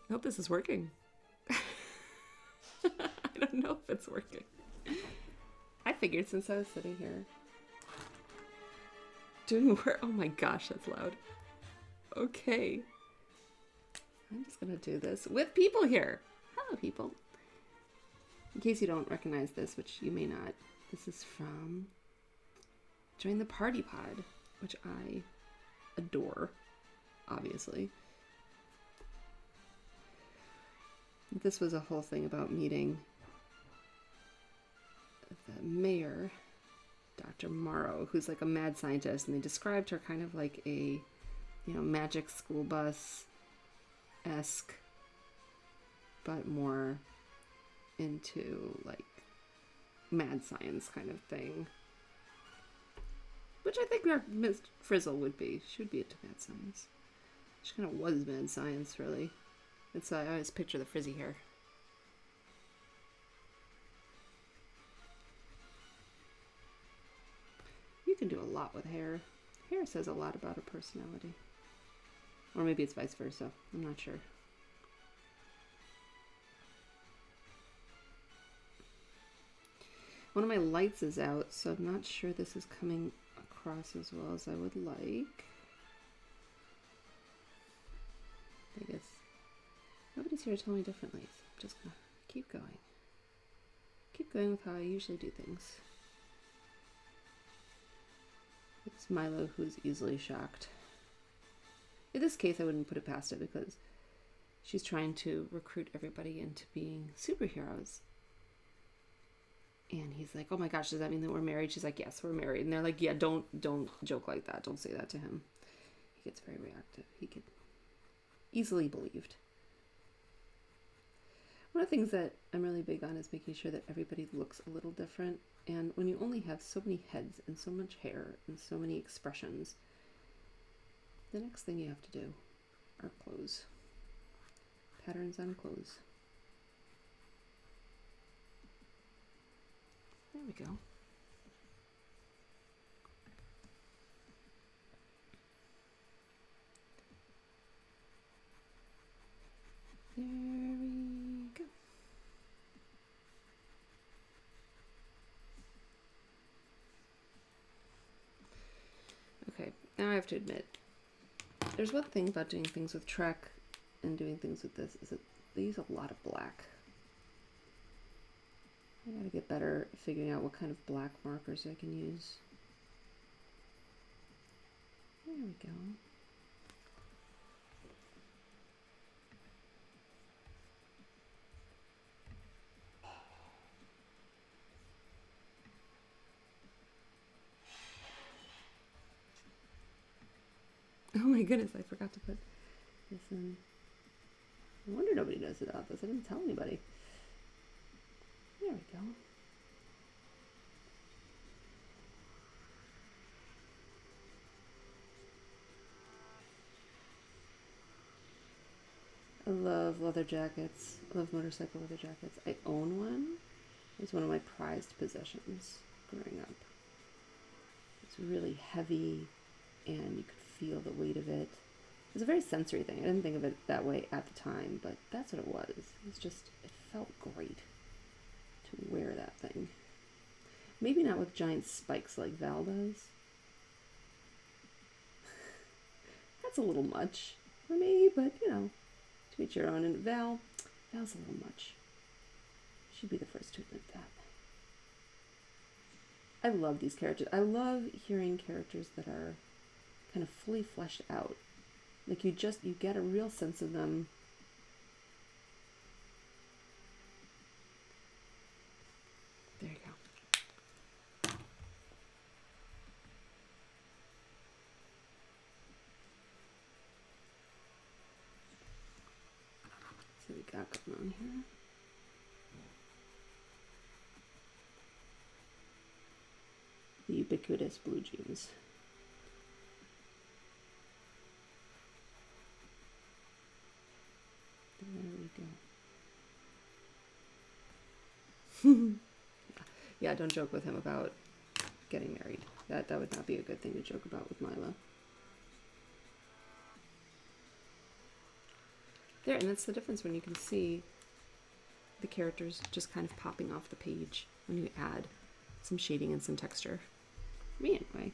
I hope this is working. I don't know if it's working. I figured since I was sitting here doing work. Oh my gosh, that's loud. Okay. I'm just gonna do this with people here. Hello, people. In case you don't recognize this, which you may not, this is from Join the Party Pod, which I adore, obviously. This was a whole thing about meeting the mayor, Dr. Morrow, who's like a mad scientist, and they described her kind of like a, magic school bus-esque, but more into like mad science kind of thing. Which I think Miss Frizzle would be. She would be into mad science. She kind of was mad science, really. I always picture the frizzy hair. You can do a lot with hair. Hair says a lot about a personality. Or maybe it's vice versa. I'm not sure. One of my lights is out, so I'm not sure this is coming across as well as I would like. I guess nobody's here to tell me differently, so I'm just gonna keep going. Keep going with how I usually do things. It's Milo who's easily shocked. In this case, I wouldn't put it past it because she's trying to recruit everybody into being superheroes. And he's like, oh my gosh, does that mean that we're married? She's like, yes, we're married. And they're like, yeah, don't joke like that. Don't say that to him. He gets very reactive. He could easily believed. One of the things that I'm really big on is making sure that everybody looks a little different. And when you only have so many heads and so much hair and so many expressions, the next thing you have to do are clothes. Patterns on clothes. There we go. There we go. Okay, now I have to admit, there's one thing about doing things with Trek and doing things with this is that they use a lot of black. I gotta get better at figuring out what kind of black markers I can use. There we go. Oh my goodness, I forgot to put this in. No wonder nobody knows about this. I didn't tell anybody. There we go. I love leather jackets. I love motorcycle leather jackets. I own one. It's one of my prized possessions growing up. It's really heavy and you could feel the weight of it. It's a very sensory thing. I didn't think of it that way at the time, but that's what it was. It felt great to wear that thing. Maybe not with giant spikes like Val does. That's a little much for me, but to each your own. And Val's a little much. She'd be the first to admit that. I love these characters. I love hearing characters that are kind of fully fleshed out. Like you get a real sense of them. There you go. So we got going on here. The ubiquitous blue jeans. There we go. Yeah, don't joke with him about getting married. That would not be a good thing to joke about with Milo. There, and that's the difference when you can see the characters just kind of popping off the page when you add some shading and some texture. Me, anyway.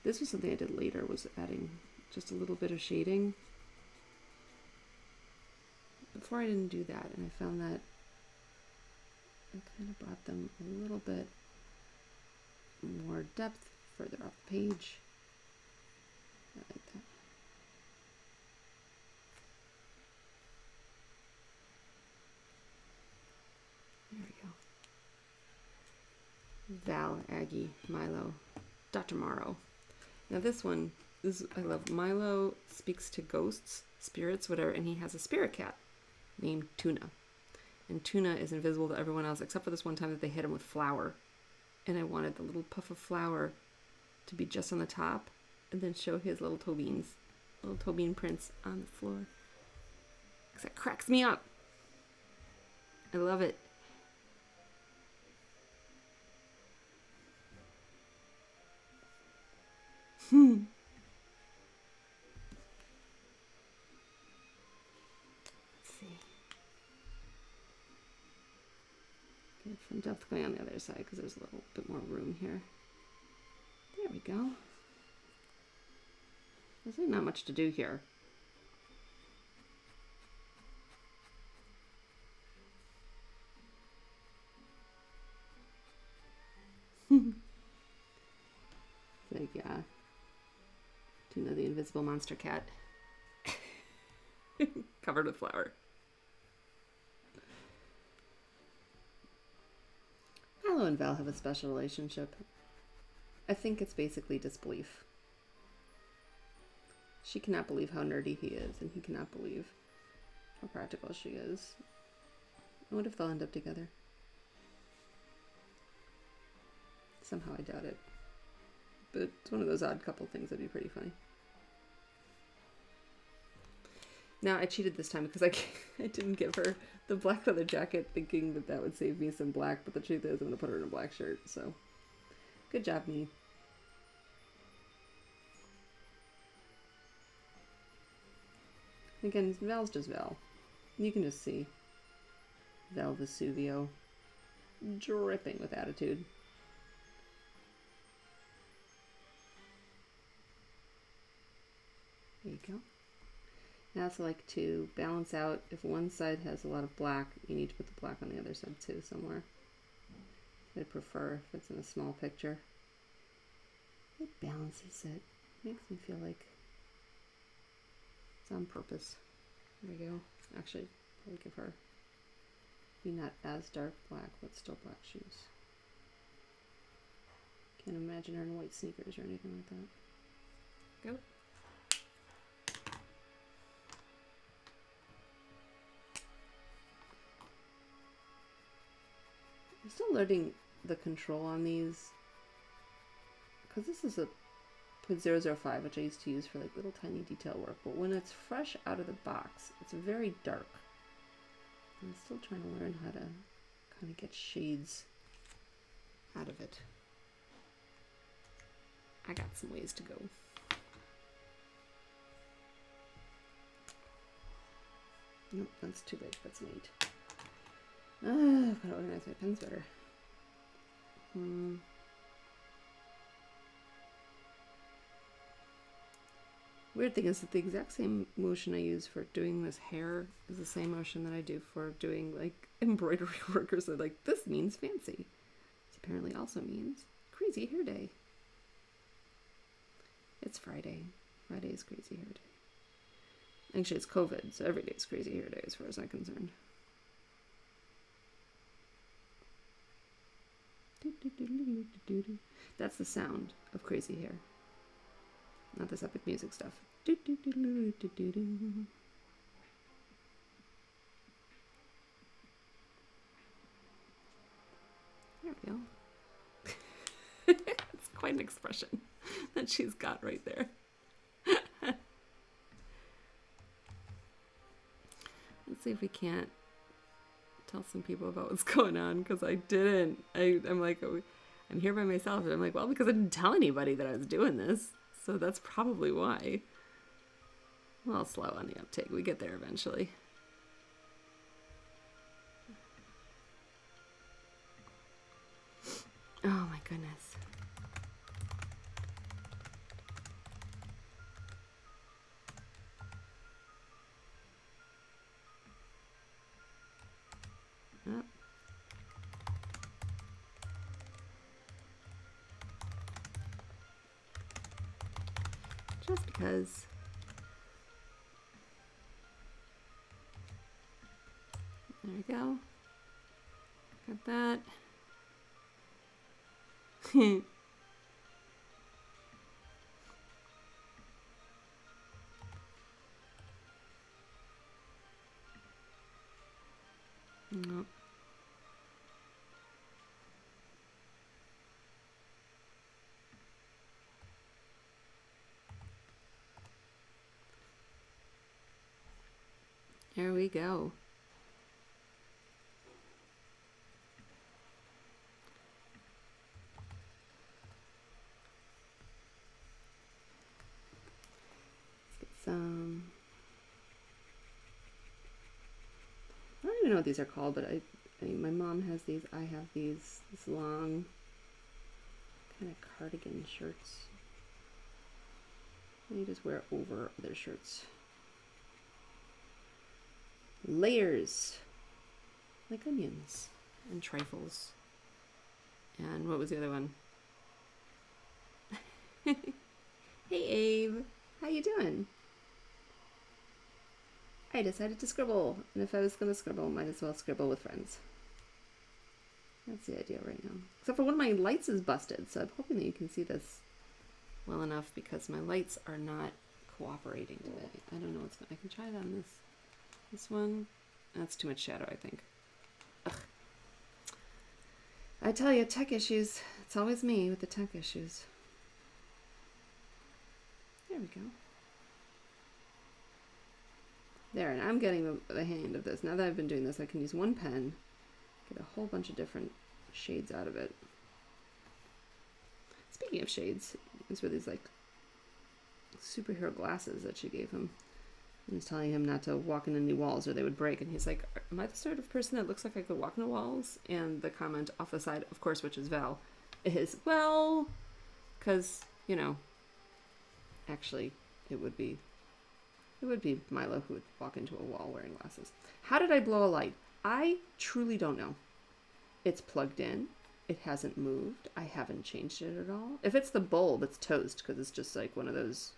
This was something I did later, was adding just a little bit of shading. Before I didn't do that, and I found that it kind of brought them a little bit more depth further off the page. I like that. There we go. Val, Aggie, Milo, Dr. Morrow. Now this one, I love. Milo speaks to ghosts, spirits, whatever, and he has a spirit cat named Tuna. And Tuna is invisible to everyone else except for this one time that they hit him with flour. And I wanted the little puff of flour to be just on the top and then show his little toe bean prints on the floor. Because that cracks me up. I love it. Let's see. Get some depth going on the other side because there's a little bit more room here. There we go. There's really not much to do here. Like, yeah. Tuna, the invisible monster cat. Covered with flour. Milo and Val have a special relationship. I think it's basically disbelief. She cannot believe how nerdy he is, and he cannot believe how practical she is. I wonder if they'll end up together. Somehow I doubt it. But it's one of those odd couple things that'd be pretty funny. Now, I cheated this time because I didn't give her the black leather jacket thinking that that would save me some black, but the truth is I'm going to put her in a black shirt, so good job, me. Again, Val's just Val. You can just see Val Vesuvio dripping with attitude. There you go. Now it's like to balance out, if one side has a lot of black, you need to put the black on the other side too somewhere. I'd prefer if it's in a small picture. It balances it. Makes me feel like it's on purpose. There we go. Actually, I'll give her maybe not as dark black, but still black shoes. Can't imagine her in white sneakers or anything like that. Go. I'm still learning the control on these because this is a 0.005, which I used to use for like little tiny detail work, but when it's fresh out of the box, it's very dark. I'm still trying to learn how to kind of get shades out of it. I got some ways to go. Nope, that's too big. That's an 8. I've got to organize my pens better. Weird thing is that the exact same motion I use for doing this hair is the same motion that I do for doing like embroidery work. So like, this means fancy. This apparently also means crazy hair day. It's Friday. Friday is crazy hair day. Actually, it's COVID, so every day is crazy hair day as far as I'm concerned. That's the sound of crazy hair. Not this epic music stuff. There we go. It's quite an expression that she's got right there. Let's see if we can't tell some people about what's going on, because I didn't. I'm like, I'm here by myself, and I'm like, well, because I didn't tell anybody that I was doing this, so that's probably why. a little slow on the uptake. We get there eventually. Oh my goodness. Oh. Just because. There we go. Got that. Nope. There we go. Let's get some. I don't even know what these are called, but I my mom has these. I have these. This long kind of cardigan shirts. You just wear over other shirts. Layers, like onions and trifles. And what was the other one? Hey Abe, how you doing? I decided to scribble, and if I was going to scribble, might as well scribble with friends. That's the idea right now. Except for one of my lights is busted, so I'm hoping that you can see this well enough because my lights are not cooperating today. I don't know what's going on. I can try it on this one. That's too much shadow, I think. Ugh. I tell you, tech issues. It's always me with the tech issues. There we go. There, and I'm getting the hang of this. Now that I've been doing this, I can use one pen, get a whole bunch of different shades out of it. Speaking of shades, these were these like superhero glasses that she gave him. And was telling him not to walk into any walls or they would break. And he's like, am I the sort of person that looks like I could walk into walls? And the comment off the side, of course, which is Val, is, well, because, you know, actually it would be Milo who would walk into a wall wearing glasses. How did I blow a light? I truly don't know. It's plugged in. It hasn't moved. I haven't changed it at all. If it's the bulb, it's toast because it's just like one of those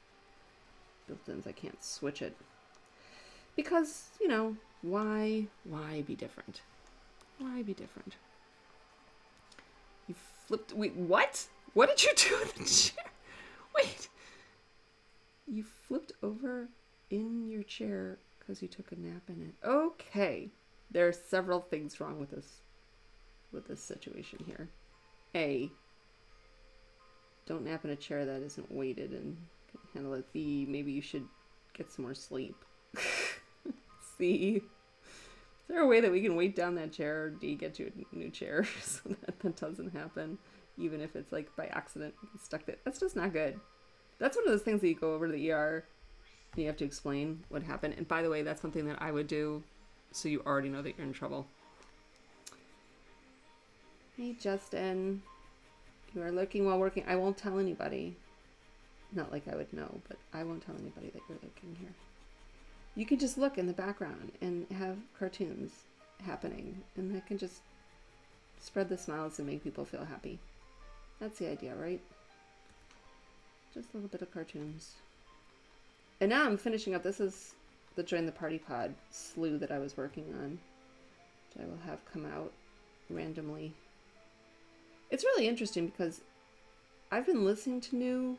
built-ins. I can't switch it. Because, you know, why be different? Why be different? You flipped, wait, what? What did you do with the chair? Wait. You flipped over in your chair because you took a nap in it. Okay. There are several things wrong with this situation here. A, don't nap in a chair that isn't weighted and can handle it. B, maybe you should get some more sleep. C, is there a way that we can weight down that chair? Or D, get you a new chair so that doesn't happen, even if it's like by accident you stuck it. That's just not good. That's one of those things that you go over to the ER and you have to explain what happened. And by the way, that's something that I would do so you already know that you're in trouble. Hey Justin, you are lurking while working. I won't tell anybody. Not like I would know, but I won't tell anybody that you're lurking here. You can just look in the background and have cartoons happening, and that can just spread the smiles and make people feel happy. That's the idea, right? Just a little bit of cartoons. And now I'm finishing up. This is the Join the Party Pod slew that I was working on, which I will have come out randomly. It's really interesting because I've been listening to new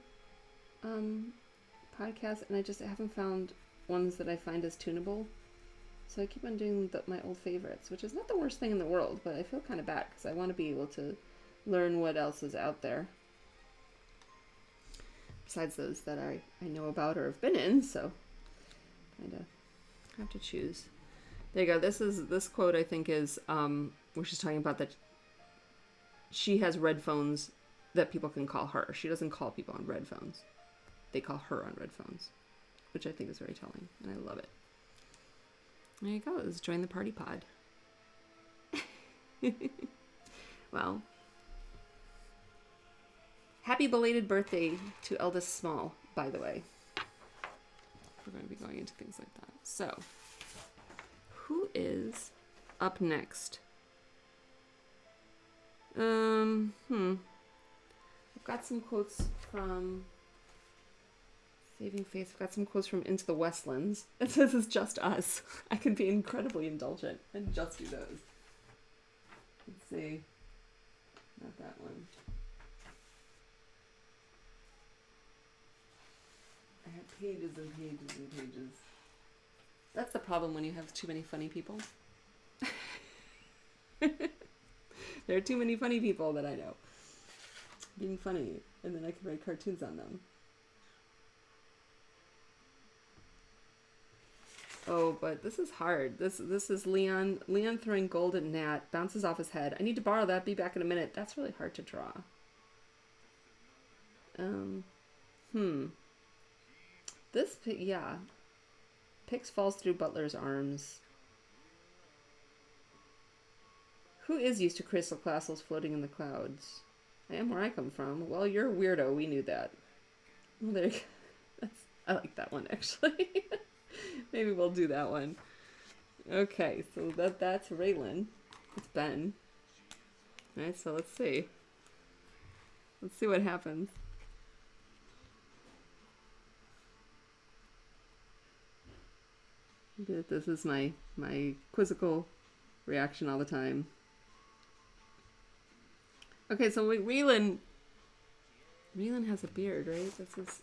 podcasts, and I just haven't found ones that I find as tunable. So I keep on doing my old favorites, which is not the worst thing in the world, but I feel kind of bad because I want to be able to learn what else is out there besides those that I know about or have been in. So kind of have to choose. There you go. This quote I think is where she's talking about that she has red phones that people can call her. She doesn't call people on red phones. They call her on red phones. which I think is very telling, and I love it. There you go. Let's join the party pod. Well, happy belated birthday to eldest small, by the way. We're going to be going into things like that. So, who is up next? I've got some quotes from Saving Face. I've got some quotes from Into the Westlands. It says it's just us. I could be incredibly indulgent and just do those. Let's see. Not that one. I have pages and pages and pages. That's the problem when you have too many funny people. There are too many funny people that I know being funny, and then I can write cartoons on them. Oh, but this is hard. This is Leon. Leon throwing gold at Nat, bounces off his head. I need to borrow that. Be back in a minute. That's really hard to draw. This, yeah. Pix falls through Butler's arms. Who is used to crystal castles floating in the clouds? I am where I come from. Well, you're a weirdo. We knew that. Well, there you go. I like that one, actually. Maybe we'll do that one. Okay, so that's Raylan. It's Ben. Alright, so let's see. Let's see what happens. This is my quizzical reaction all the time. Okay, so Raylan has a beard, right? This is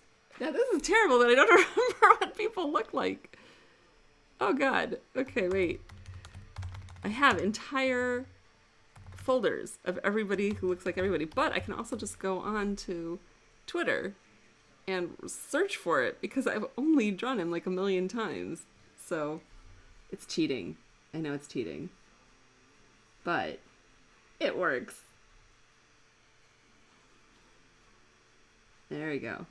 terrible that I don't remember what people look like. Oh god. Okay, wait. I have entire folders of everybody who looks like everybody, but I can also just go on to Twitter and search for it because I've only drawn him like a million times. So it's cheating. I know it's cheating. But it works. There we go.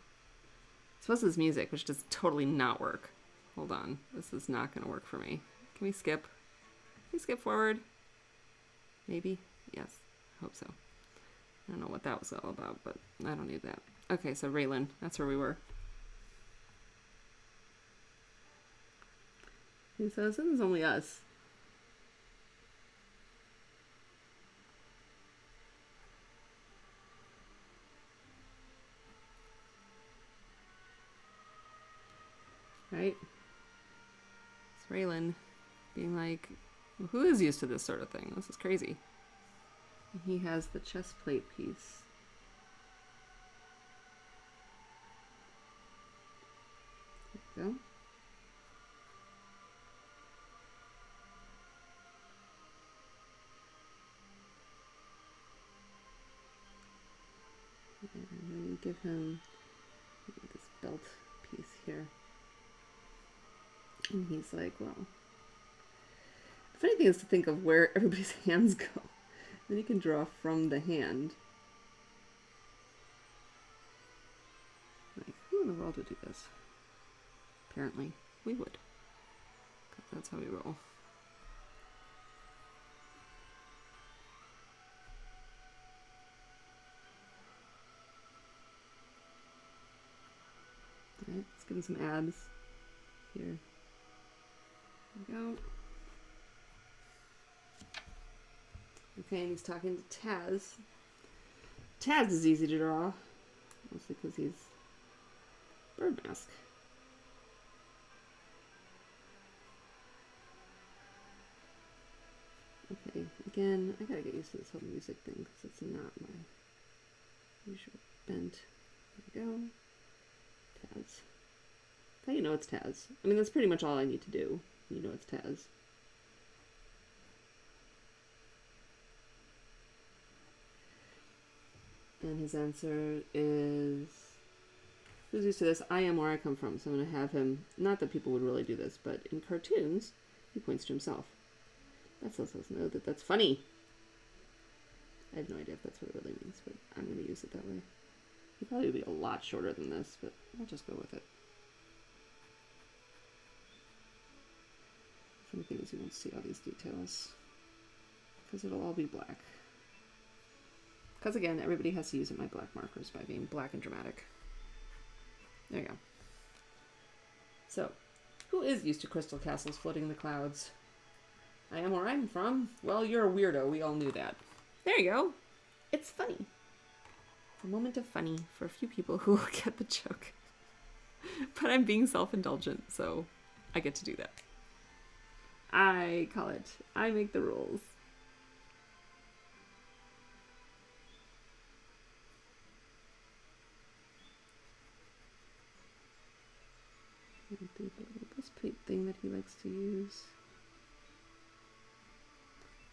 Suppose it's music, which does totally not work. Hold on. This is not going to work for me. Can we skip? Can we skip forward? Maybe? Yes. I hope so. I don't know what that was all about, but I don't need that. Okay, so Raylan. That's where we were. He says, this is only us. Right? It's Raylan being like, well, who is used to this sort of thing? This is crazy. And he has the chest plate piece. There we go. And then give him this belt piece here. And he's like, well, the funny thing is to think of where everybody's hands go. Then you can draw from the hand. Like, who in the world would do this? Apparently, we would. 'Cause that's how we roll. Alright, let's give him some abs here. There we go. Okay, and he's talking to Taz. Taz is easy to draw, mostly because he's bird mask. Okay, again, I gotta get used to this whole music thing because it's not my usual bent. There we go. Taz. How do you know it's Taz? I mean, that's pretty much all I need to do. You know it's Taz. And his answer is, who's used to this? I am where I come from. So I'm going to have him, not that people would really do this, but in cartoons, he points to himself. That lets us know that that's funny. I have no idea if that's what it really means, but I'm going to use it that way. He'd probably be a lot shorter than this, but I'll just go with it. thing is you won't see all these details because it'll all be black. Because again, everybody has to use my black markers by being black and dramatic. There you go. So, who is used to crystal castles floating in the clouds? I am where I'm from. Well, you're a weirdo. We all knew that. There you go. It's funny. A moment of funny for a few people who will get the joke. But I'm being self-indulgent, so I get to do that. I call it. I make the rules. This thing that he likes to use.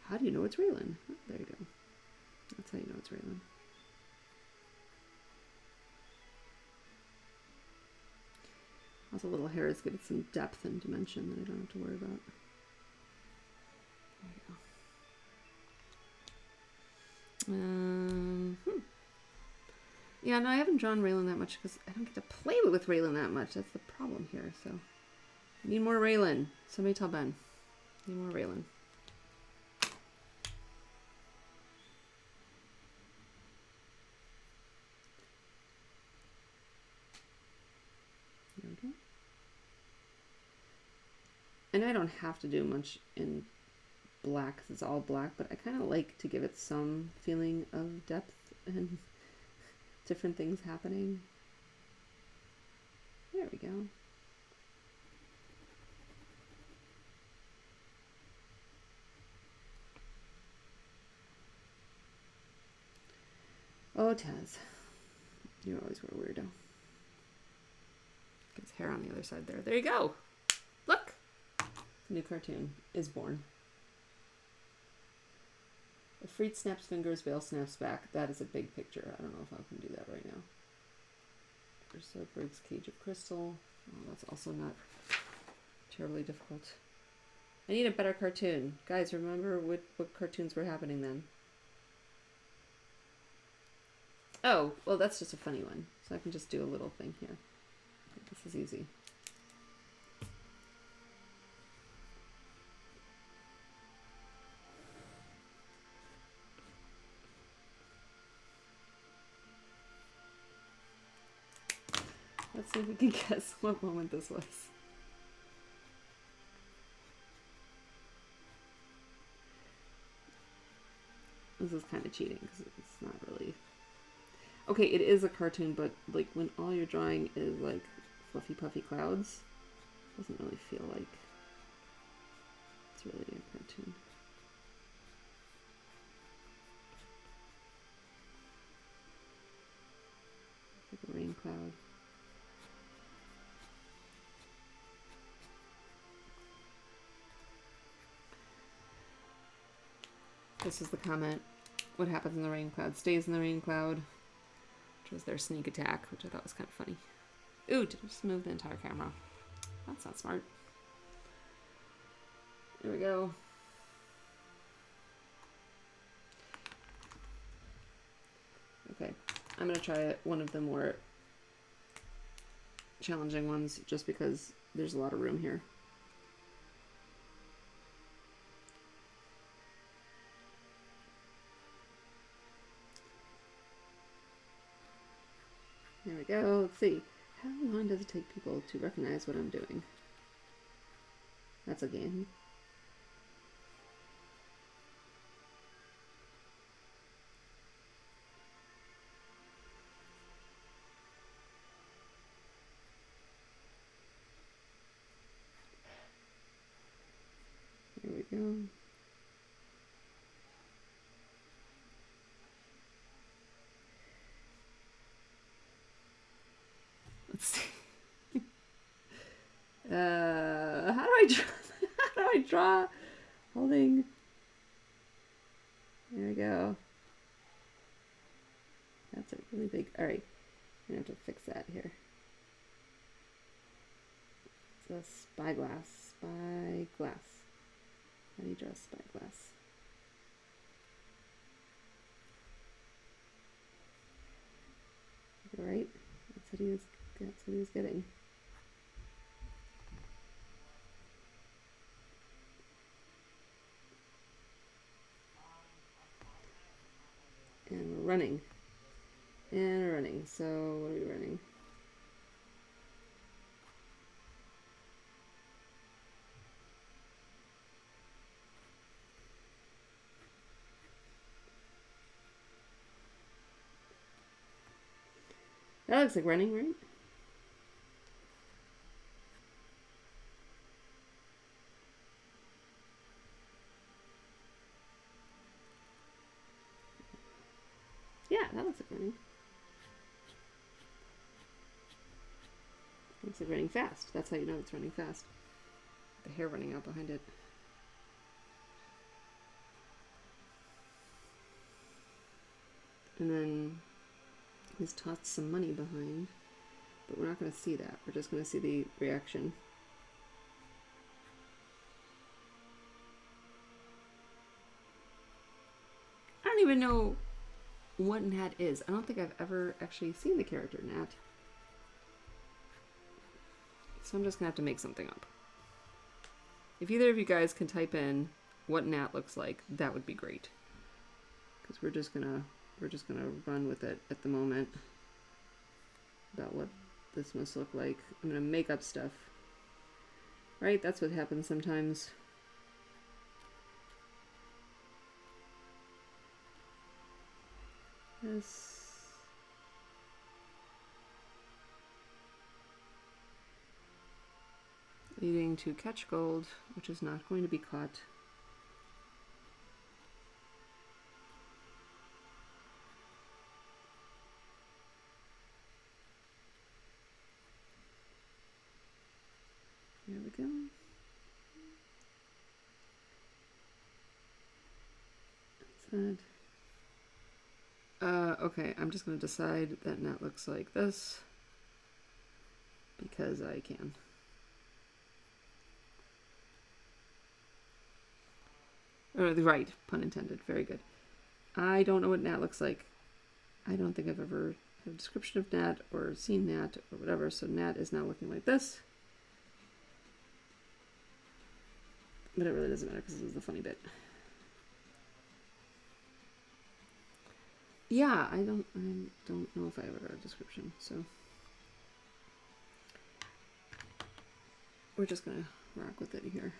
How do you know it's Raylan? Oh, there you go. That's how you know it's Raylan. Also, little hairs give it some depth and dimension that I don't have to worry about. There you go. Yeah, no, I haven't drawn Raylan that much because I don't get to play with Raylan that much. That's the problem here. So, I need more Raylan. Somebody tell Ben. I need more Raylan. There we go. And I don't have to do much in black because it's all black, but I kind of like to give it some feeling of depth and different things happening. There we go. Oh, Taz. You always were a weirdo. Gets hair on the other side there. There you go. Look. The new cartoon is born. If Freed snaps fingers, Vale snaps back. That is a big picture. I don't know if I can do that right now. Ursa Briggs Cage of Crystal. Oh, that's also not terribly difficult. I need a better cartoon. Guys, remember what cartoons were happening then? Oh, well, that's just a funny one. So I can just do a little thing here. This is easy. Let's see if we can guess what moment this was. This is kind of cheating because it's not really... Okay, it is a cartoon, but like when all you're drawing is like fluffy puffy clouds, it doesn't really feel like it's really a cartoon. It's like a rain cloud. This is the comment. What happens in the rain cloud stays in the rain cloud. Which was their sneak attack, which I thought was kind of funny. Ooh, did I just move the entire camera? That's not smart. There we go. Okay, I'm going to try one of the more challenging ones just because there's a lot of room here. There we go. Let's see. How long does it take people to recognize what I'm doing? That's a game. There we go. Let's see. How do I draw? How do I draw? Holding. There we go. That's a really big. All right, I'm gonna have to fix that here. It's a spyglass. Spyglass. How do you draw a spyglass? All right. That's what he was. That's what he was getting. running. And running. So what are we running? That looks like running, right? Yeah, that looks like running. Looks like running fast. That's how you know it's running fast. The hair running out behind it. And then he's tossed some money behind, but we're not going to see that. We're just going to see the reaction. I don't even know what Nat is. I don't think I've ever actually seen the character Nat. So I'm just going to have to make something up. If either of you guys can type in what Nat looks like, that would be great. Because we're just gonna run with it at the moment about what this must look like. I'm gonna make up stuff. Right? That's what happens sometimes. This. Leading to catch gold, which is not going to be caught. There we go. That's it. Okay, I'm just going to decide that Nat looks like this because I can. Right, pun intended. Very good. I don't know what Nat looks like. I don't think I've ever had a description of Nat or seen Nat or whatever, so Nat is now looking like this. But it really doesn't matter because this is the funny bit. Yeah, I don't know if I ever got a description, so we're just gonna rock with it here.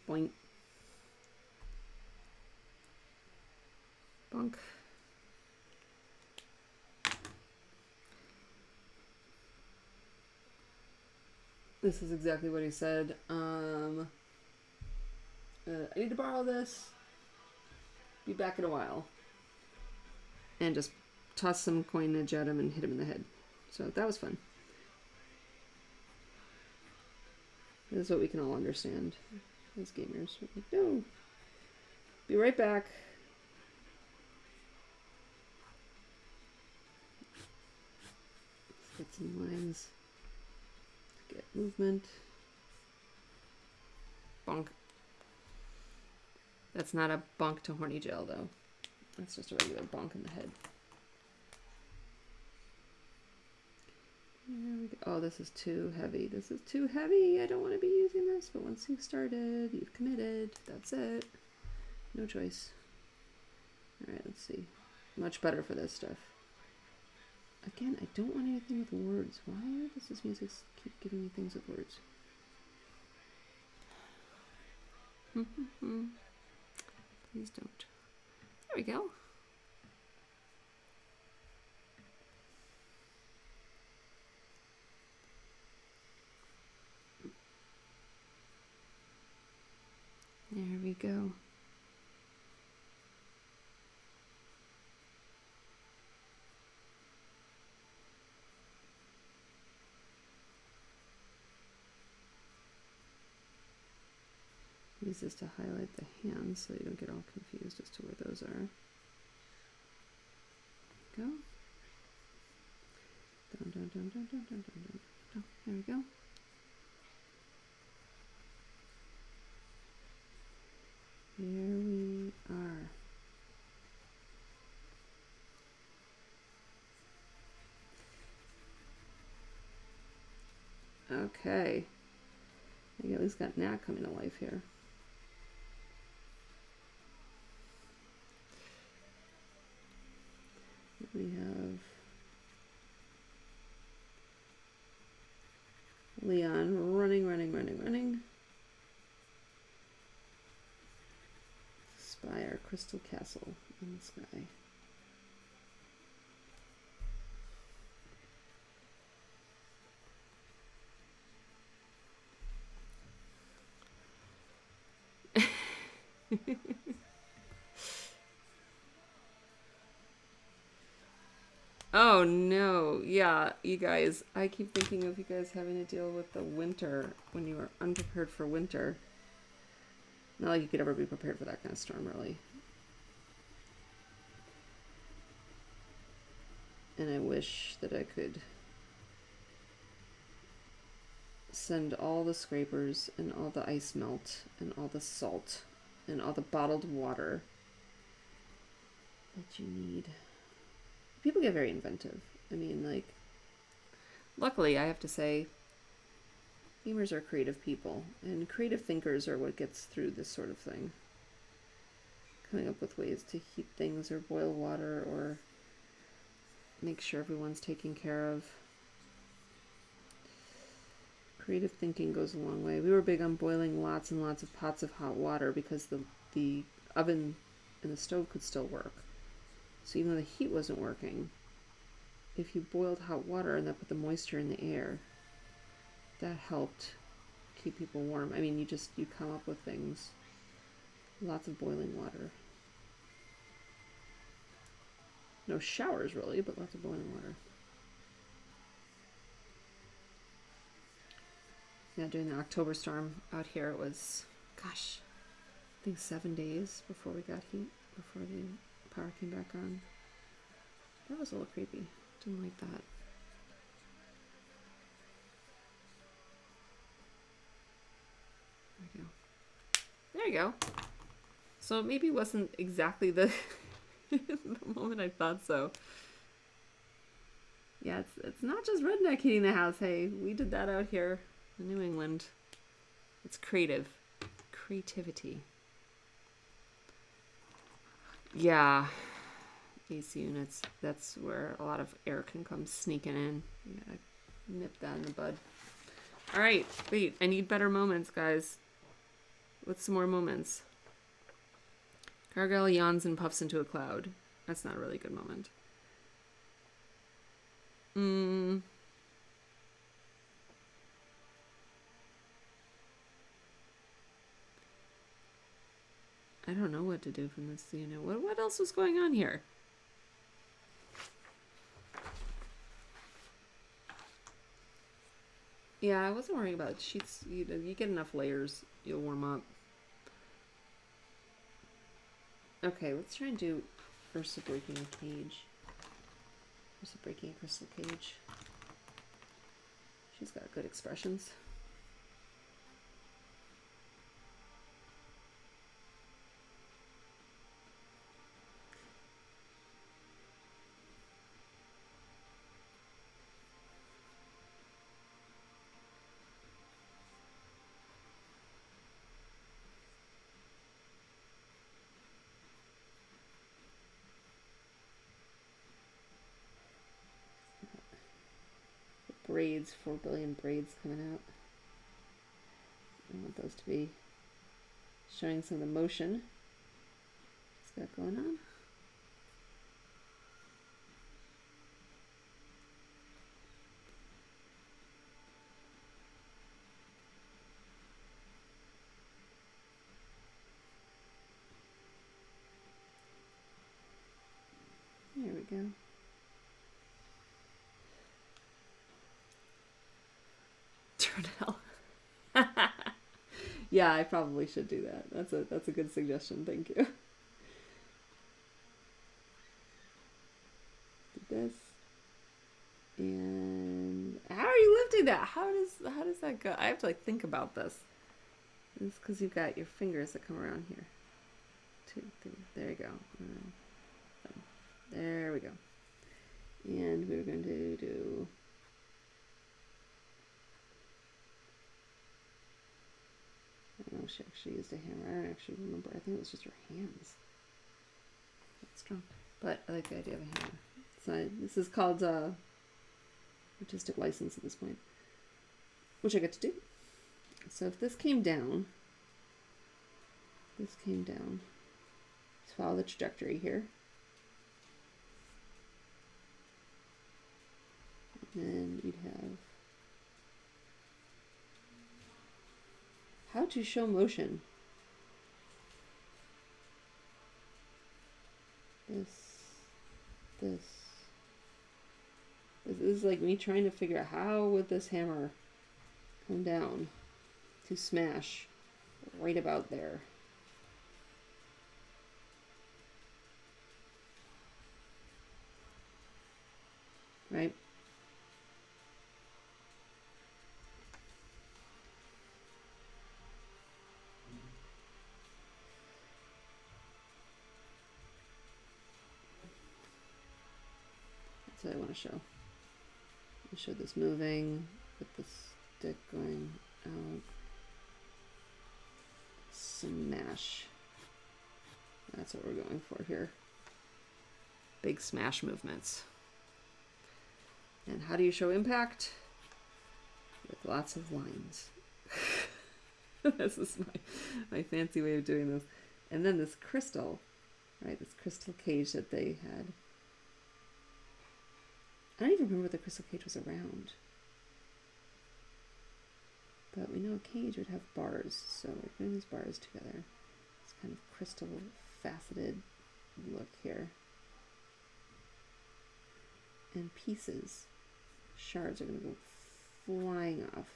Boink. Bonk. This is exactly what he said. I need to borrow this. Be back in a while. And just toss some coinage at him and hit him in the head. So that was fun. This is what we can all understand as gamers. We're like, no. Be right back. Let's get some lines. Get movement. Bonk. That's not a bonk to horny gel, though. That's just a regular bonk in the head. There we go. Oh, this is too heavy. This is too heavy. I don't want to be using this, but once you've started, you've committed. That's it. No choice. Alright, let's see. Much better for this stuff. Again, I don't want anything with words. Why does this music keep giving me things with words? Please don't. There we go. There we go. Use this to highlight the hands so you don't get all confused as to where those are. Go. Down, down, down, down, down, down, down, down. There we go. Here we are. Okay. I at least got Nat coming to life here. We have Leon running. Spy our crystal castle in the sky. Oh no, yeah, you guys, I keep thinking of you guys having to deal with the winter when you are unprepared for winter. Not like you could ever be prepared for that kind of storm, really. And I wish that I could send all the scrapers and all the ice melt and all the salt and all the bottled water that you need. People get very inventive. I mean, like, luckily, I have to say, gamers are creative people, and creative thinkers are what gets through this sort of thing. Coming up with ways to heat things or boil water or make sure everyone's taken care of. Creative thinking goes a long way. We were big on boiling lots and lots of pots of hot water because the oven and the stove could still work. So even though the heat wasn't working, if you boiled hot water and that put the moisture in the air, that helped keep people warm. I mean, you come up with things. Lots of boiling water. No showers really, but lots of boiling water. Yeah, during the October storm out here, it was, gosh, I think 7 days before we got heat, before the power came back on. That was a little creepy. Didn't like that. There we go. There you go. So it maybe wasn't exactly the the moment I thought so. Yeah, it's not just redneck heating the house. Hey, we did that out here in New England. It's creative. Creativity. Yeah. AC units, that's where a lot of air can come sneaking in. You gotta nip that in the bud. Alright, wait, I need better moments, guys. What's some more moments? Gargoyle yawns and puffs into a cloud. That's not a really good moment. I don't know what to do from this unit. What else was going on here? Yeah, I wasn't worrying about sheets. You get enough layers, you'll warm up. Okay, let's try and do Ursa breaking a cage. Ursa breaking a crystal cage. She's got good expressions. Braids, 4 billion braids coming out. I want those to be showing some of the motion it's got going on. There we go. Turnell. Yeah, I probably should do that. That's a good suggestion. Thank you. Did this. And how are you lifting that? How does that go? I have to think about this. It's because you've got your fingers that come around here. 2, 3. There you go. There we go. And we're going to do. I don't know if she actually used a hammer. I don't actually remember. I think it was just her hands. That's strong. But I like the idea of a hammer. This is called artistic license at this point, which I get to do. So if this came down, let's follow the trajectory here. And then you'd have how to show motion. This is like me trying to figure out how would this hammer come down to smash right about there. Right? That's what I want to show. I show this moving with the stick going out. Smash. That's what we're going for here. Big smash movements. And how do you show impact? With lots of lines. This is my fancy way of doing this. And then this crystal, right? This crystal cage that they had. I don't even remember the crystal cage was around. But we know a cage would have bars, so we're putting these bars together. This kind of crystal faceted look here. And pieces, shards are going to go flying off.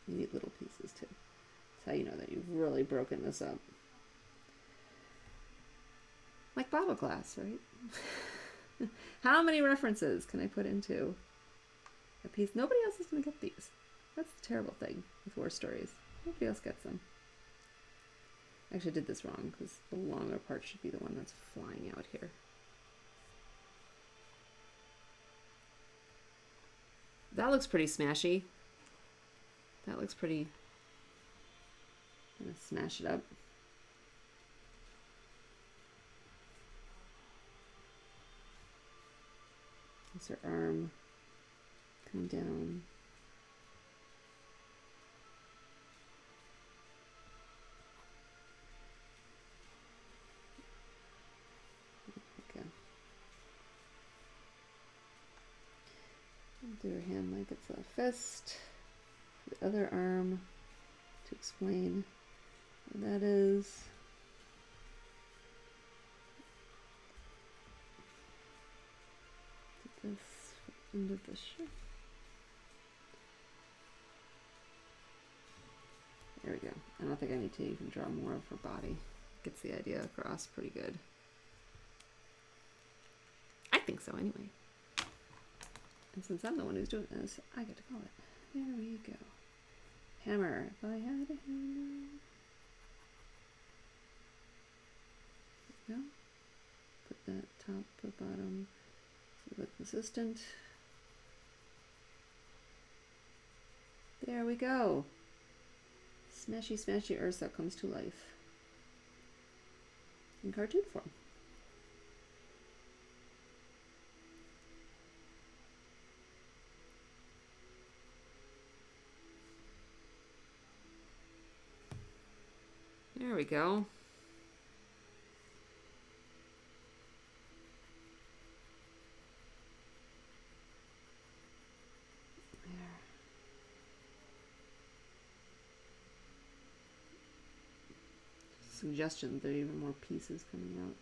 You need little pieces too. That's how you know that you've really broken this up. Like Bible class, right? How many references can I put into a piece? Nobody else is going to get these. That's the terrible thing with war stories. Nobody else gets them. Actually, I did this wrong because the longer part should be the one that's flying out here. That looks pretty smashy. That looks pretty... I'm going to smash it up. There's her arm coming down. Okay. Do her hand like it's a fist. The other arm to explain what that is. This end of the shirt. There we go. I don't think I need to even draw more of her body. Gets the idea across pretty good. I think so anyway. And since I'm the one who's doing this, I get to call it. There we go. Hammer. If I had a hammer. There we go. Put that top to bottom. Look consistent. There we go. Smashy, smashy Ursa comes to life in cartoon form. There we go. Suggestion there are even more pieces coming out.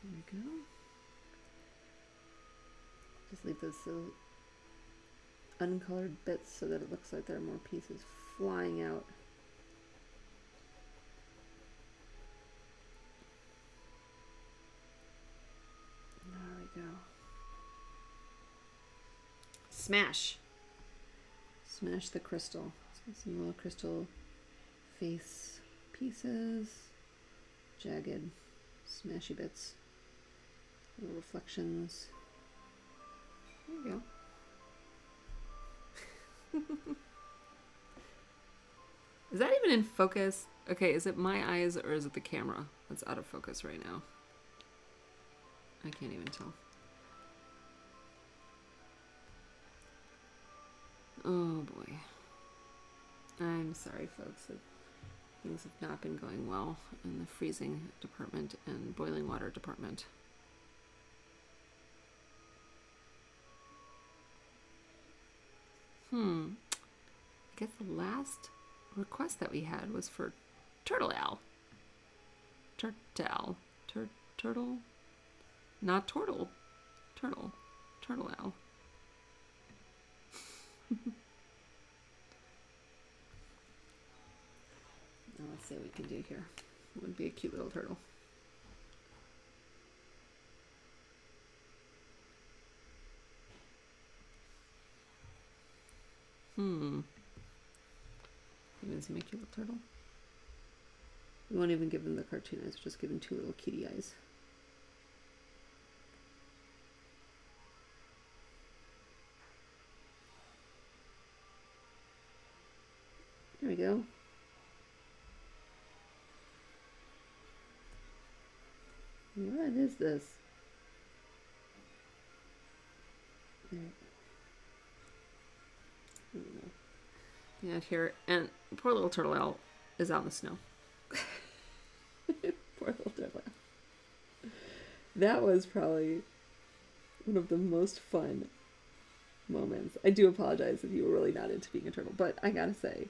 There we go. Just leave those uncolored bits so that it looks like there are more pieces flying out. There we go. Smash! Smash the crystal. So some little crystal face pieces, jagged, smashy bits, little reflections. There we go. Is that even in focus? Okay, is it my eyes or is it the camera that's out of focus right now? I can't even tell. Oh boy. I'm sorry, folks. Things have not been going well in the freezing department and boiling water department. I guess the last request that we had was for Turtle Owl. Turtle? Not Turtle. Turtle Owl. Now let's see what we can do here. It would be a cute little turtle. Even see my cute little turtle? We won't even give him the cartoon eyes, we'll just give him two little kitty eyes. There we go. What is this? There. I don't know. Yeah, here, and poor little turtle owl is out in the snow. Poor little turtle owl. That was probably one of the most fun moments. I do apologize if you were really not into being a turtle, but I gotta say,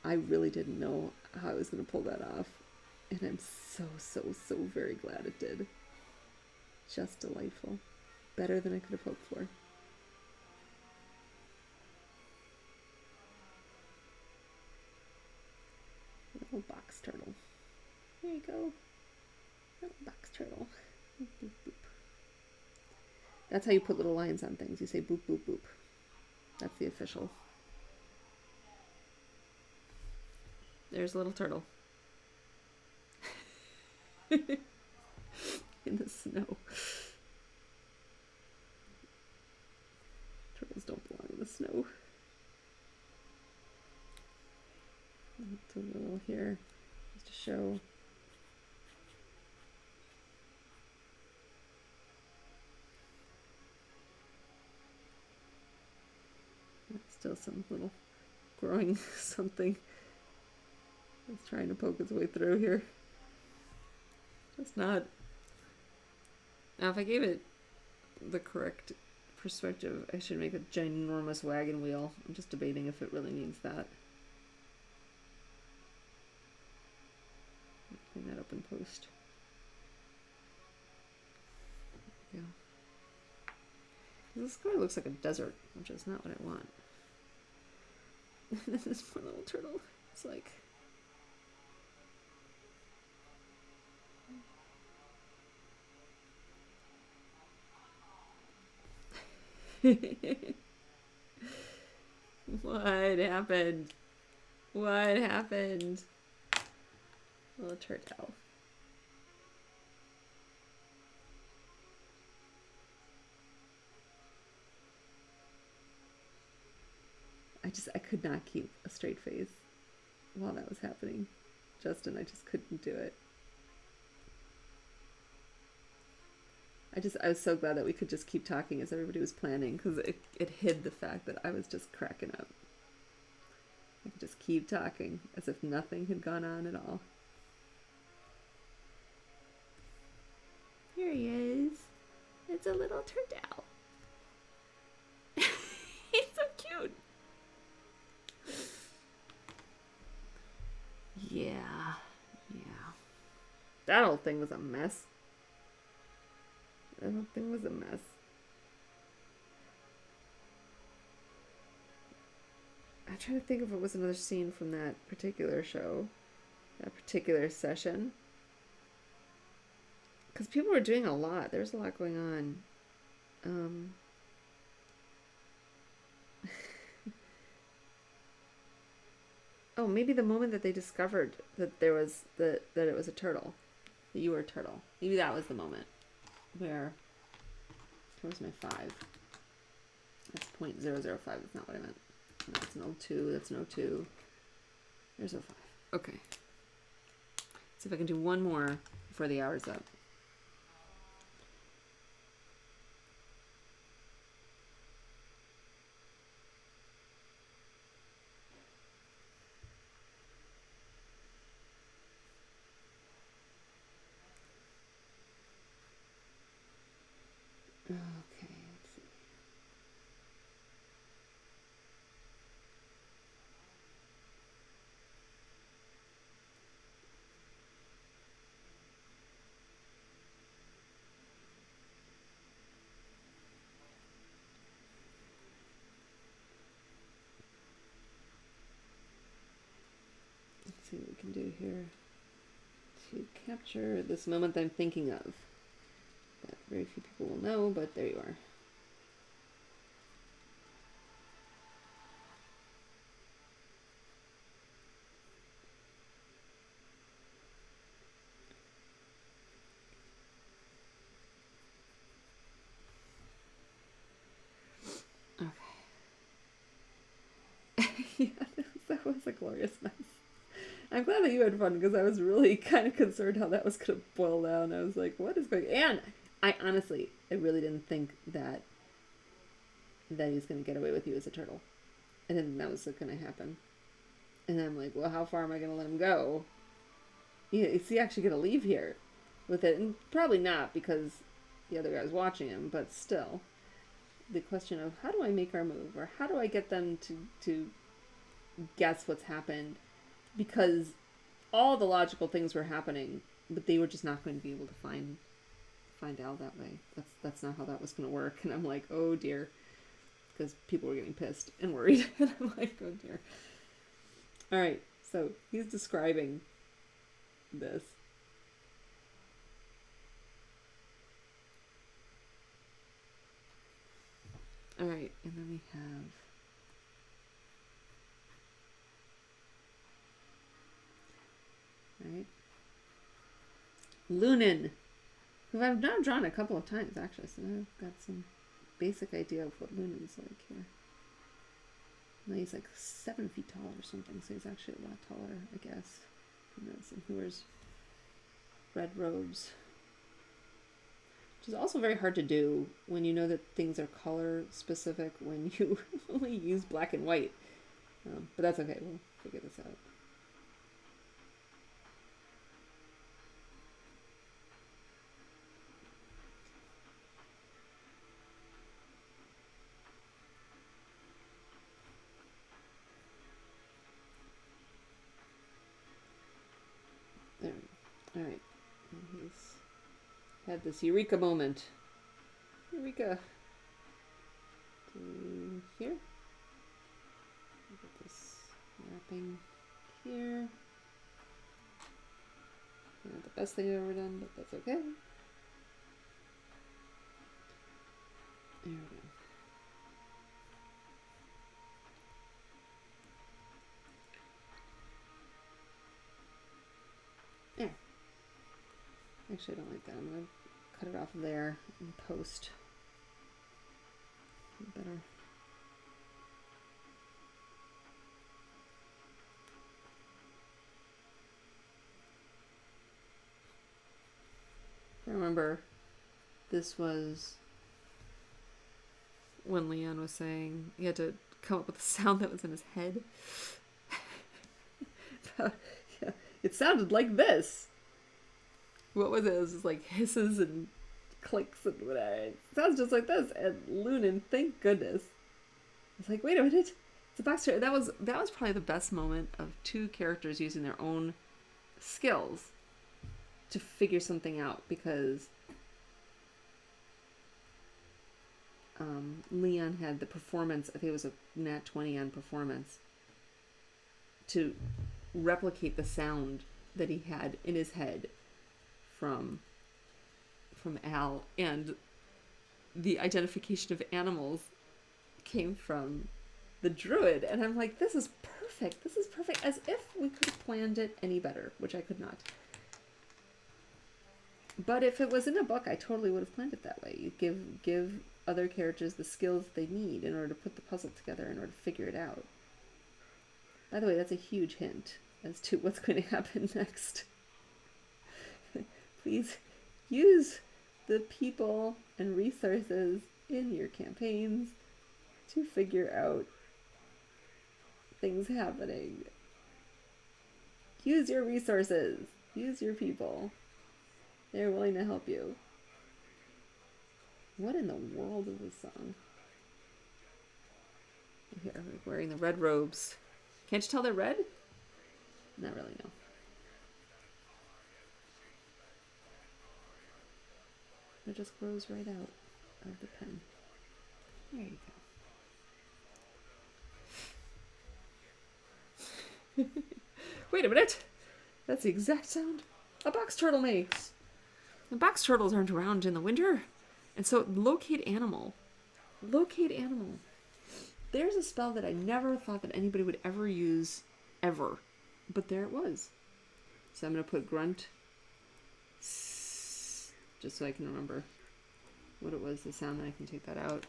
I really didn't know how I was gonna pull that off, and I'm so very glad it did. Just delightful. Better than I could have hoped for. Little box turtle. There you go. Little box turtle. Boop, boop, boop. That's how you put little lines on things. You say boop, boop, boop. That's the official. There's a little turtle. In the snow. Turtles don't belong in the snow. It's a little here, just to show. Still some little growing something. It's trying to poke its way through here. Just not. Now, if I gave it the correct perspective, I should make a ginormous wagon wheel. I'm just debating if it really needs that. Clean that up in post. There we go. This sky looks like a desert, which is not what I want. This poor little turtle. It's like. What happened? What happened? Little turtle. I could not keep a straight face while that was happening. Justin, I just couldn't do it. I was so glad that we could just keep talking as everybody was planning, because it hid the fact that I was just cracking up. I could just keep talking as if nothing had gone on at all. Here he is. It's a little turtle. He's so cute. Yeah. That whole thing was a mess. That whole thing was a mess. I'm trying to think if it was another scene from that particular show, that particular session. Because people were doing a lot. There's a lot going on. Oh, maybe the moment that they discovered that there was that it was a turtle, that you were a turtle. Maybe that was the moment where. Where's my 5? That's 0.005. That's not what I meant. No, that's an 02. That's an 02. There's 05. Okay. See if I can do one more before the hour's up. Okay, let's see. Let's see what we can do here to capture this moment I'm thinking of. That very few people will know, but there you are. Okay. Yeah, that was a glorious mess. I'm glad that you had fun because I was really kind of concerned how that was going to boil down. I was like, what is going on? And I honestly, I really didn't think that he's going to get away with you as a turtle. I didn't think that was going to happen. And I'm like, well, how far am I going to let him go? Yeah, is he actually going to leave here with it? And probably not because the other guy's watching him, but still. The question of how do I make our move? Or how do I get them to guess what's happened? Because all the logical things were happening, but they were just not going to be able to find Al that way. That's not how that was going to work. And I'm like, oh dear. Because people were getting pissed and worried. And I'm like, oh dear. All right, so he's describing this. All right, and then we have right, Lunin, who I've now drawn a couple of times actually, so I've got some basic idea of what Lunin's like here. Now he's like 7 feet tall or something, so he's actually a lot taller, I guess. And he wears red robes. Which is also very hard to do when you know that things are color specific when you only use black and white. But that's okay, we'll figure this out. There we go. Alright. And he's had this eureka moment. Eureka. To here. Get this wrapping here. Not the best thing I've ever done, but that's okay. There we go. There. Actually, I don't like that. I'm going to cut it off there and post. Better. I remember this was when Leon was saying he had to come up with a sound that was in his head. Yeah, it sounded like this. What was it? It was just like hisses and clicks and whatever. It sounds just like this. And Lunin, thank goodness. It's like, wait a minute. It's a backstory. That was probably the best moment of two characters using their own skills to figure something out, because Leon had the performance, I think it was a nat 20 on performance, to replicate the sound that he had in his head from Al, and the identification of animals came from the druid, and I'm like, this is perfect, as if we could have planned it any better, which I could not. But if it was in a book, I totally would have planned it that way. You give other characters the skills they need in order to put the puzzle together, in order to figure it out. By the way, that's a huge hint as to what's going to happen next. Please use the people and resources in your campaigns to figure out things happening. Use your resources. Use your people. They're willing to help you. What in the world is this song? Here, we're wearing the red robes. Can't you tell they're red? Not really, no. It just grows right out of the pen. There you go. Wait a minute. That's the exact sound a box turtle makes. The box turtles aren't around in the winter. And so locate animal. Locate animal. There's a spell that I never thought that anybody would ever use, ever. But there it was. So I'm going to put grunt, just so I can remember what it was, the sound, that I can take that out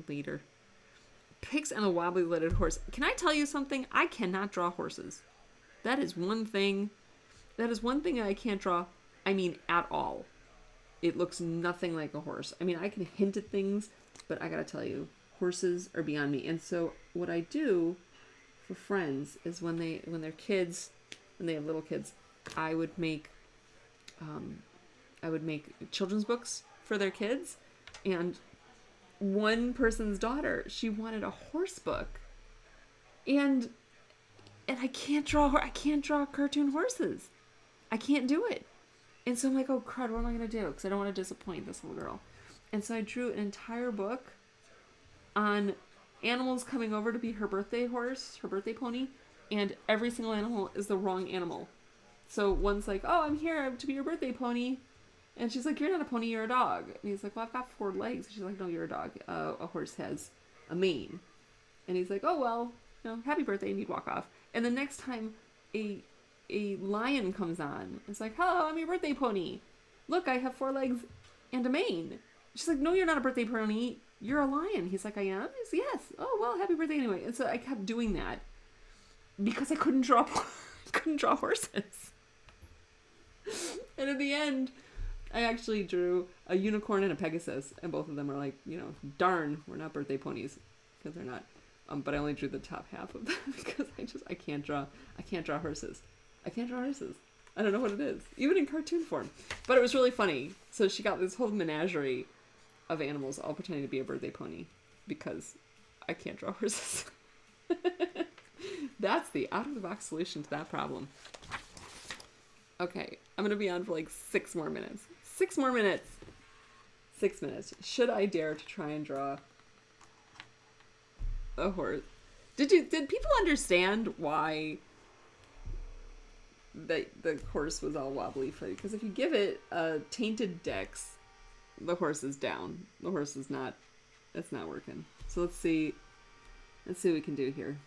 later. Pigs and a wobbly-legged horse. Can I tell you something? I cannot draw horses. That is one thing I can't draw, I mean, at all. It looks nothing like a horse. I mean, I can hint at things, but I gotta tell you, horses are beyond me. And so what I do for friends is when they're kids, when they have little kids, I would make children's books for their kids. And one person's daughter, she wanted a horse book. And I can't draw cartoon horses. I can't do it. And so I'm like, oh crud, what am I going to do? Because I don't want to disappoint this little girl. And so I drew an entire book on animals coming over to be her birthday horse, her birthday pony, and every single animal is the wrong animal. So one's like, oh, I'm here to be your birthday pony. And she's like, you're not a pony, you're a dog. And he's like, well, I've got 4 legs. She's like, no, you're a dog. A horse has a mane. And he's like, oh, well, happy birthday, and he'd walk off. And the next time a lion comes on, it's like, hello, I'm your birthday pony. Look, I have 4 legs and a mane. She's like, no, you're not a birthday pony. You're a lion. He's like, I am? He's, yes. Oh, well, happy birthday anyway. And so I kept doing that because I couldn't draw horses. And at the end, I actually drew a unicorn and a Pegasus, and both of them are like, darn, we're not birthday ponies, because they're not. But I only drew the top half of them because I can't draw horses. I can't draw horses. I don't know what it is, even in cartoon form. But it was really funny. So she got this whole menagerie of animals all pretending to be a birthday pony because I can't draw horses. That's the out-of-the-box solution to that problem. Okay, I'm going to be on for like 6 more minutes. 6 more minutes. 6 minutes. Should I dare to try and draw a horse? Did people understand why the horse was all wobbly? Because if you give it a tainted dex, the horse is down. The horse is not. It's not working. So let's see. Let's see what we can do here.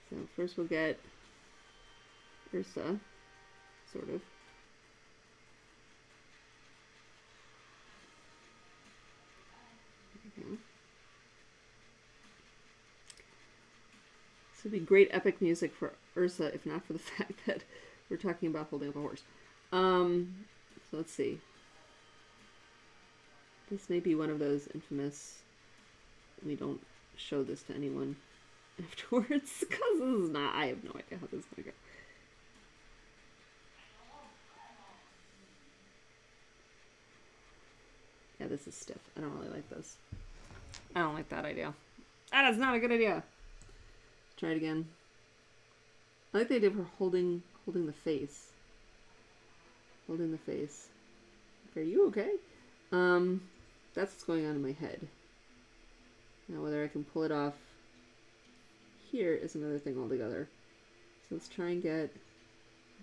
So first we'll get Ursa, sort of. Okay. This would be great epic music for Ursa, if not for the fact that we're talking about holding up a horse. So let's see. This may be one of those infamous, we don't show this to anyone afterwards, because this is not, I have no idea how this is going to go. Yeah, this is stiff. I don't really like this. I don't like that idea. That is not a good idea. Try it again. I like the idea of her holding the face. Holding the face. Are you okay? That's what's going on in my head. Now whether I can pull it off here is another thing altogether. So let's try and get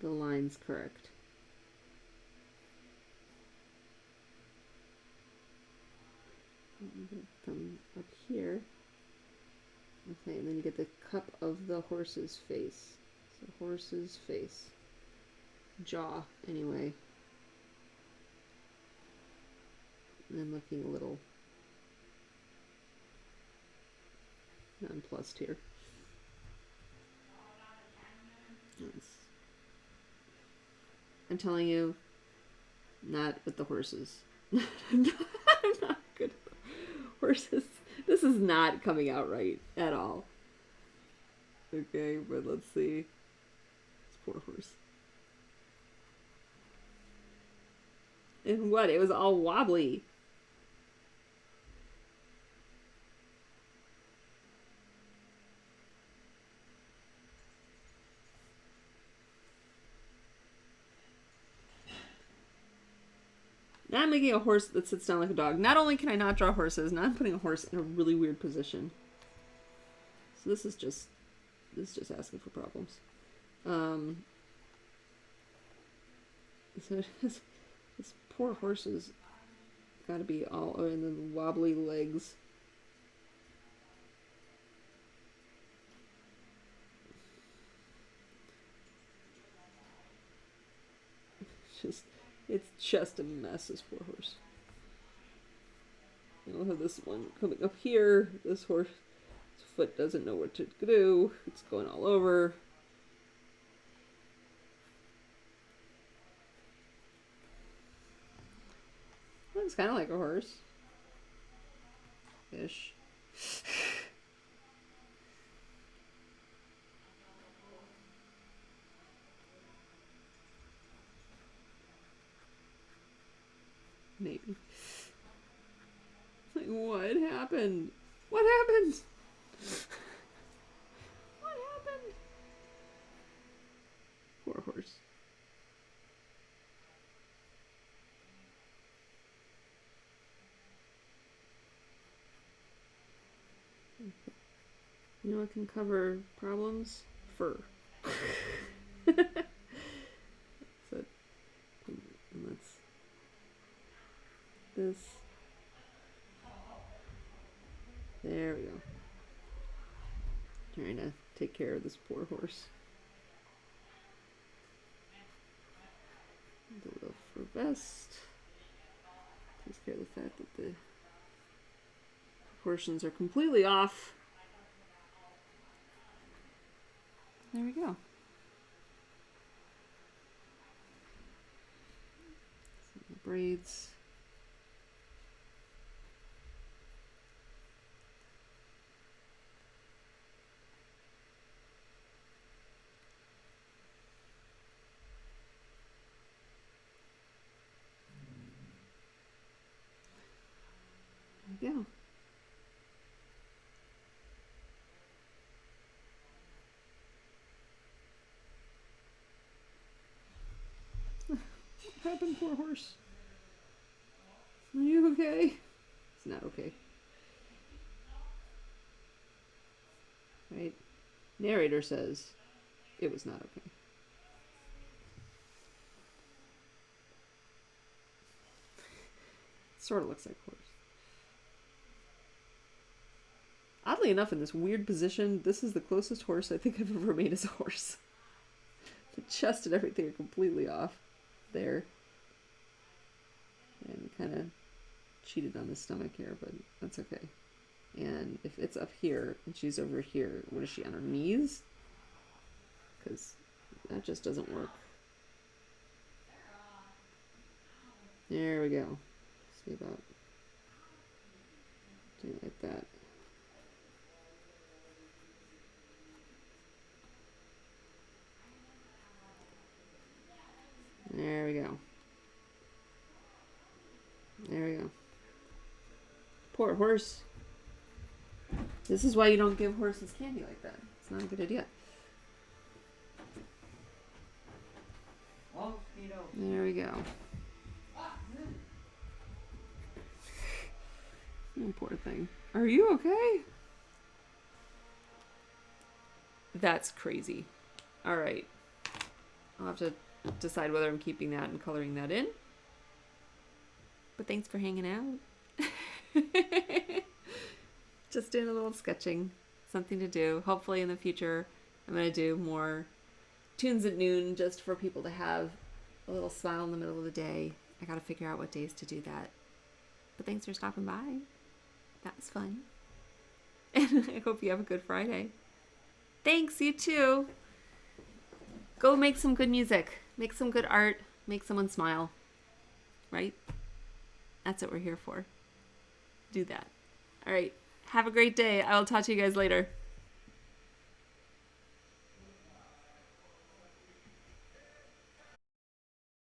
the lines correct. Them up here. Okay, and then you get the cup of the horse's face. So horse's face. Jaw, anyway. And I'm looking a little nonplussed here. I'm telling you, not with the horses. I'm not good at horses. This is not coming out right at all. Okay, but let's see. This poor horse. And what? It was all wobbly. Now I'm making a horse that sits down like a dog. Not only can I not draw horses, now I'm putting a horse in a really weird position. So this is just asking for problems. So this poor horse has got to be all, and then wobbly legs. It's just a mess, this poor horse. I'll have this one coming up here. This horse's foot doesn't know what to do. It's going all over. Looks kind of like a horse. Ish. Maybe. Like, what happened? What happened? What happened? Poor horse. You know what can cover problems? Fur. So, let's this. There we go. Trying to take care of this poor horse. The little fur vest takes care of the fact that the proportions are completely off. There we go. Some braids. There we go. What happened, poor horse? Are you okay? It's not okay. Right? Narrator says it was not okay. Sort of looks like a horse. Oddly enough, in this weird position, this is the closest horse I think I've ever made as a horse. The chest and everything are completely off there. And kind of cheated on the stomach here, but that's okay. And if it's up here and she's over here, what is she, on her knees? Because that just doesn't work. There we go. See about doing it like that. There we go. There we go. Poor horse. This is why you don't give horses candy like that. It's not a good idea. There we go. Oh, poor thing. Are you okay? That's crazy. All right. I'll have to decide whether I'm keeping that and coloring that in. But thanks for hanging out. Just doing a little sketching. something to do. Hopefully in the future, I'm going to do more Toons at Noon just for people to have a little smile in the middle of the day. I got to figure out what days to do that. But thanks for stopping by. That was fun. And I hope you have a good Friday. Thanks, you too. Go make some good music. Make some good art. Make someone smile. Right? That's what we're here for. Do that. All right. Have a great day. I will talk to you guys later.